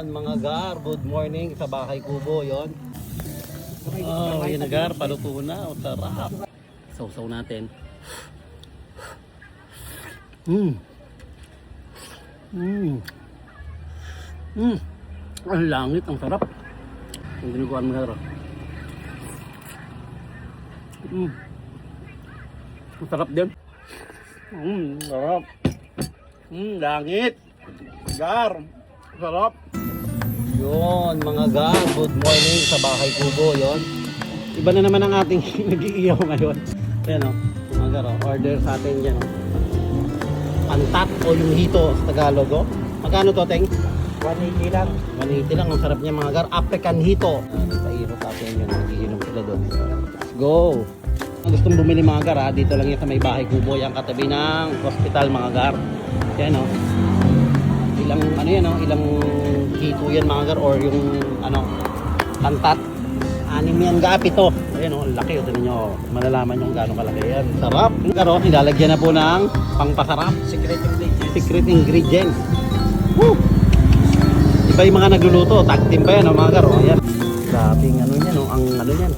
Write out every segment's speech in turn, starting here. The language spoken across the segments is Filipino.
Yon, mga gar, good morning sa Bahay Kubo, yon. Oh, yun na gar, paluto na, o sarap. Sausaw natin. Ang langit, ang sarap. Ang dinuguan mo gar. Ang sarap din. Sarap. Langit. Gar. Sarap. Yun, mga gar, good morning sa Bahay Kubo, yon. Iba na naman ang ating nag-iiyaw ngayon. Ayan o, mga gar, order sa atin dyan o. Pantat o yung hito sa Tagalog o. Magkano to, Teng? 180 lang. 180 lang, ang sarap niya mga gar. African hito. Pairot natin yun, nag-iinom sila doon. Let's go! Kung gustong bumili mga gar, dito lang yan sa may Bahay Kubo, yung katabi ng hospital mga gar. Yan o. Ilang ano yan o, ilang hito yan mga gar, or yung ano, pantat. 6 yan gaapito. Ayan o, laki o, tignan nyo. Malalaman nyo kung gano'ng kalaki yan. Sarap. Pero nilalagyan na po ng pangpasarap. Secret ingredient. Secret ingredient. Woo! Iba yung mga nagluluto. Tag team pa yan o mga gar. Ayan. Grabe yung ano yan o, ang ano yan.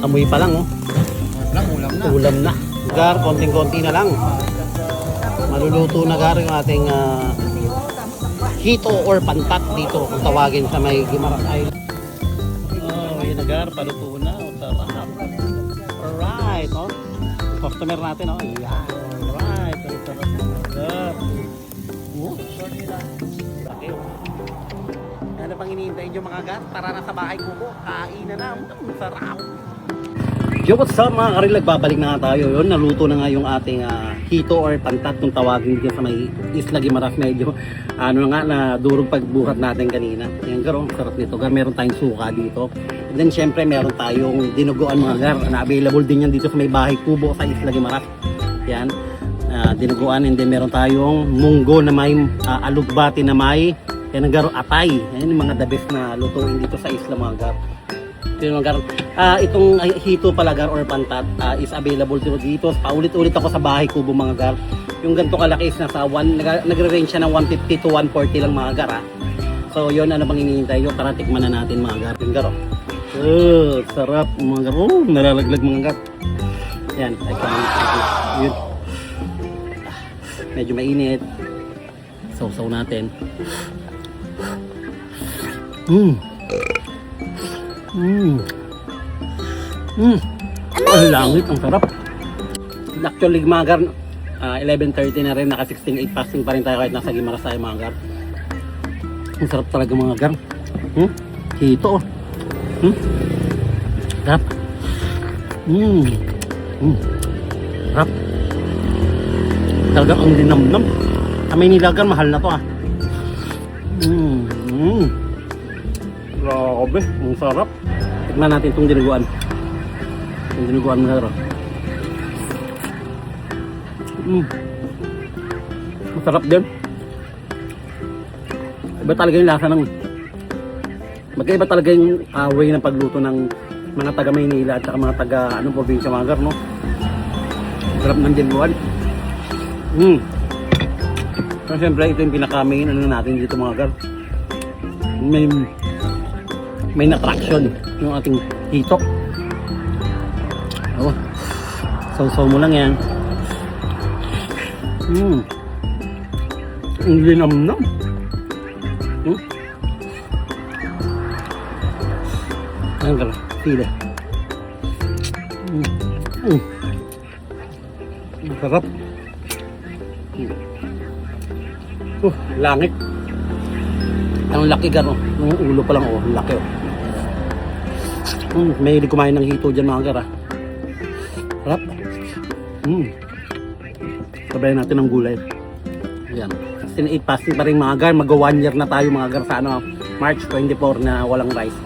Amoy pa lang o. Ulam na. Ulam na. Gar, konting-konti na lang. Maluluto na gar yung ating hito or pantat dito kung tawagin sa may Guimaras Island. Oh, yun na gar, paluto na. O, sarap. Alright, oh. Customer natin, oh. Yeah. Alright, ang sarap na gar. Oh, laki, oh. Ano pang iniintay nyo mga gar? Tara na sa Bahay Kubo. Kain na na. Sarap. Yo, what's up mga karilag? Babalik na nga tayo. Yun, naluto na nga yung ating hito or pantat kung tawagin dito sa may Isla Guimaras. Medyo ano nga na durog pagbuhat natin kanina. Yan gar, sarap nito gar. Meron tayong suka dito. And then syempre meron tayong dinuguan mga gar na available din yan dito sa may Bahay Kubo sa Isla Guimaras. Yan, dinuguan. And then meron tayong munggo na may alugbati na may yan ang gar, atay. Yan yung mga the best na lutuin dito sa isla mga gar. Itong hito pala gar or pantat is available dito. Paulit-ulit ako sa Bahay Kubo mga gar. Yung ganito kalaki is nasa nagre-range siya ng 150 to 140 lang mga gar. So yun, ano bang hinihintay nyo? Tara tikman na natin mga gar. Yung gar sarap mga gar. Nalalaglag mga gar. Yan, yun. Medyo mainit. Sausaw natin. Ang langit, ang sarap. Actually mga gar, 11:30 na rin, naka 16:8 fasting pa rin tayo kahit nasa Guimaras tayo mga gar. Ang sarap talaga mga gar. Hito oh. Sarap. Sarap. Talagang ang linamnam. Sa Maynila gar, mahal na to ah. Grabe, ang sarap. Tignan natin itong dinuguan. Itong dinuguan mga gar. Masarap din. Iba talaga yung lasa ng magkaiba talaga yung way ng pagluto ng mga taga Maynila at saka mga taga anong probinsya mga gar, no? Sarap ng dinuguan. So siyempre ito yung pinaka-main ano natin dito mga gar. May attraction yung ating hito. Oh. Sausaw mo lang yan. Ang linamnam. Ang gara, sila. Ang sarap. Langit. Ang laki gano. Yung ulo pa lang oh, laki oh. May kumain ng hito dyan mga gara. Sarap. Sabayan natin ng gulay. Ayan. 16:8 fasting pa rin mga gar. Mag 1 year na tayo mga gar sa ano, March 24 na walang rice.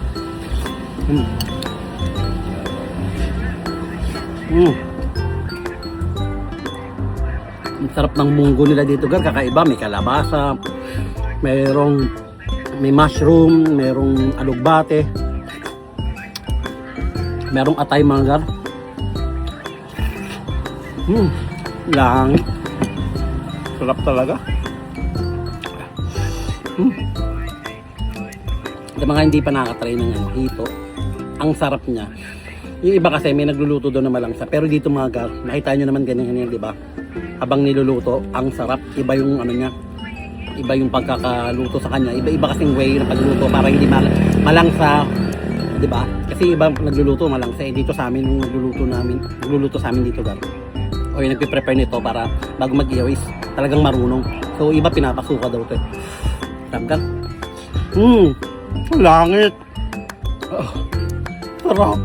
Ang sarap ng munggo nila dito gar. Kakaiba. May kalabasa. May mushroom. Merong alugbate. Merong atay mga gar. Langit. Sarap talaga. Sa mga hindi pa nakatry ng hito, ang sarap niya. Yung iba kasi may nagluluto doon na malangsa. Pero dito mga gar, nakita nyo naman ganyan, di ba? Habang niluluto, ang sarap. Iba yung ano niya. Iba yung pagkakaluto sa kanya. Iba kasing way ng pagluto para hindi malangsa. Di ba? Kasi iba nagluluto malangsa. Dito sa amin, yung nagluluto sa amin dito gar. O yung nagpiprepare nito para bago mag-ihaw is talagang marunong. So iba pinapasuka daw ito. Sarap. Langit. Sarap.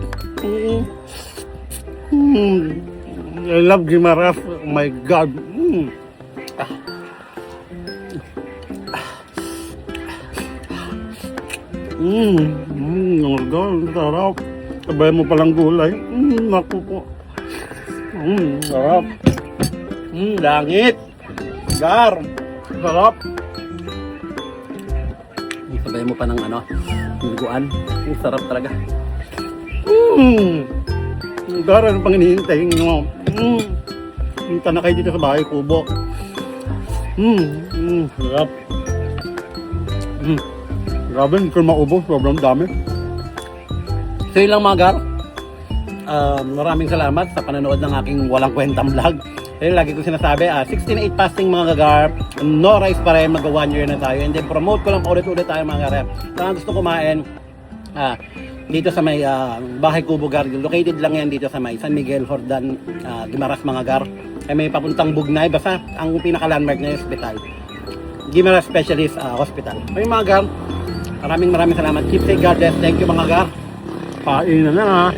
I love Guimaras. Oh my God. Oh God, sarap. Sabay mo palang gulay. Naku po. Sarap. Langit. Gar. Sarap. Sabay mo pa ng liguan. Sarap talaga. Gar, ano pang hinihintay nyo? Punta na kayo dito sa bahay kubo. Sarap. Grabe, hindi ko maubos. Sobrang dami. So yun lang mga gar. Maraming salamat sa panonood ng aking walang kwentang vlog. Ayun, lagi ko sinasabi, 16-8 fasting mga gagar, no rice pa rin, mag 1 year na tayo. And then promote ko lang ulit-ulit tayo mga gagar. Kung gusto kumain, dito sa may Bahay Kubo Gar, located lang yan dito sa may San Miguel, Jordan, Guimaras mga gar. Ay may papuntang Bugnay, basta ang pinaka-landmark na yung hospital. Guimaras Specialist Hospital. Ay mga gar, maraming salamat. Keep safe, God bless. Thank you mga gar. Pain na.